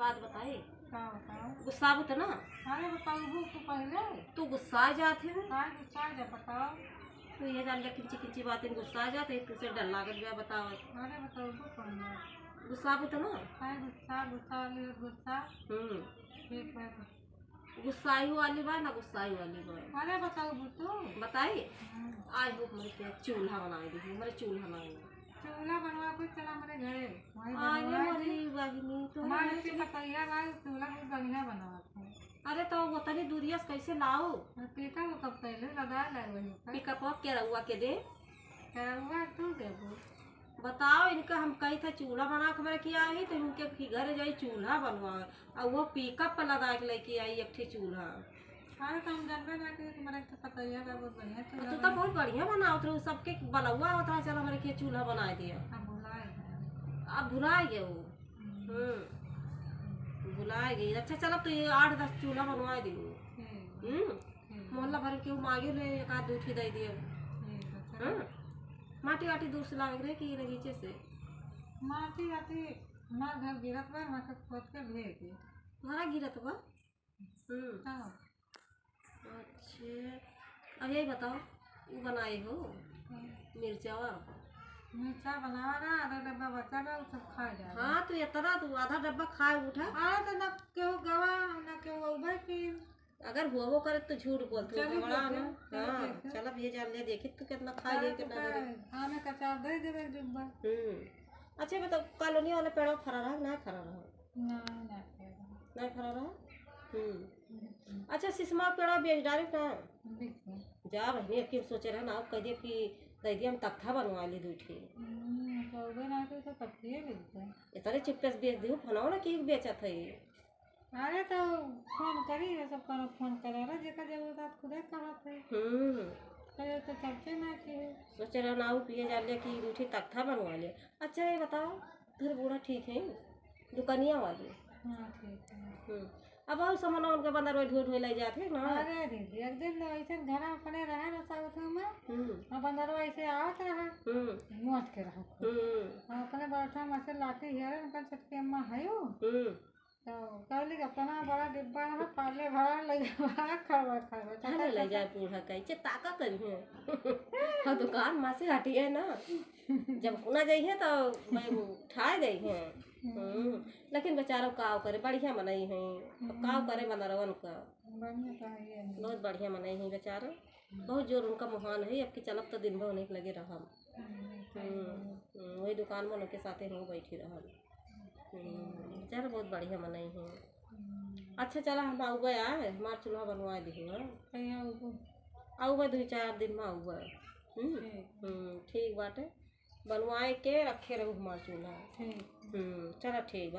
बात बताए। क्या बताओ? गुस्सा बुत ना। अरे बताओ तो पहले तू गुस्सा जाते है। काय गुस्सा जा बताओ। तू ये जान लिया किंची किंची बातें गुस्सा जाते तुझसे डर लागत गया बताओ। अरे बताओ तो पहले गुस्सा बुत ना। काय गुस्सा गुस्सा वाली गुस्सा ठीक है। गुस्साई वाली बात ना गुस्साई वाली बात। अरे बताओ तो बताए। आज वो मेरे पे चूल्हा बनाए दी मेरे चूल्हा बनाए चूल्हा बनवा कोई चला मेरे घरे वही आज बनवा मेरी बहनी तो हमारे से बताइए भाई चूल्हा बहुत बढ़िया बनवा था। अरे तो बतानी दूरिया से कैसे लाओ। पीका वो कब पहले लगा लाए वही पर पिकअप के रहुआ के दे क्या हुआ तू देबो बताओ इनका हम कही था चूल्हा बना के मेरे किया आई तो इनके घर जाई चूल्हा बनवा और वो पिकअप पर लगा के लेके आई एक ठे चूल्हा। अरे तो हम जानते ना कि तुम्हारे तो पता ही है बहुत बढ़िया तू तो बहुत बढ़िया बनाओ तो सबके बनवा होता है चलो मेरे के चूल्हा बना दिया। अब भुला गए वो भुला गई। अच्छा चलो तो ये 8-10 चूल्हा बनवा दी मोहल्ला भर के मांगे ले एक आध दूठी दे दिए। माटी वाटी दूर से लागे रहे कि बगीचे से माटी वाटी हमार घर गिरत बा माटी खोद के भेज दी तुम्हारा गिरत बा। अच्छा अब यही बताओ वो बनाए हो मिर्चावा मिर्चा बनावा ना आधा डब्बा बचा बा सब खा जाए। हाँ तो इतना तू आधा डब्बा खाए उठा। हाँ तो ना क्यों गवा ना क्यों उबर की अगर हुआ वो करे तो झूठ बोलते हो बड़ा ना। हाँ देखे। चलो ये जान ले देखे तू कितना खा लिया कितना हाँ मैं कचार दे देवे जुब्बा अच्छा बताओ कॉलोनी वाले पेड़ों फरा रहा ना फरा रहा ना नहीं फरा रहा। अच्छा सिसमा पेड़ा बेच डाले ना जा बहनी अब की सोचे रहे ना अब कह दिए कि दे दिए हम तख्ता बनवा ली दूठी तो पत्ती बिकते इतने चुप्पे से बेच दी फनाओ ना कि बेचा था ये। अरे तो फोन करी सब करो फोन करे रे जेका जरूरत खुदे करत है कहे तो चलते ना कि सोचे रहे ना पिए जा लिया कि दूठी तख्ता बनवा लिया। अच्छा ये बताओ घर बूढ़ा ठीक है दुकानिया वाली। हाँ ठीक है। अब और सामान उनके बंदर ढो ढो ले जाते ना। अरे दीदी एक दिन ऐसे घर अपने रहे ना साउथ में और बंदर ऐसे आवत रहा मोट के रहा अपने बैठा मसे लाठी है उनका छटके अम्मा है तो कहली अपना बड़ा डिब्बा है पाले भरा ले जा खावा खावा ले जाए बूढ़ा कहे ताका करी है हाँ दुकान माँ से हटी है ना जब कुना जाइ है तो मैं उठा दे है। लेकिन बेचारों काव करे बढ़िया मनाई है काव करे मनरवन का बहुत बढ़िया मनाई है बेचारा बहुत जोर उनका महान है अब की चलब तो दिन भर होने के लगे रहा वही दुकान में उनके साथ हूँ बैठी रहा बेचारा बहुत बढ़िया मनाई है। अच्छा चला हम आऊ गए आए हमार चूल्हा बनवा दी आऊ गए 2-4 दिन में आऊ गए ठीक बाटे बनवाए के रखे रहू हमार चूल्हा। चलो ठीक।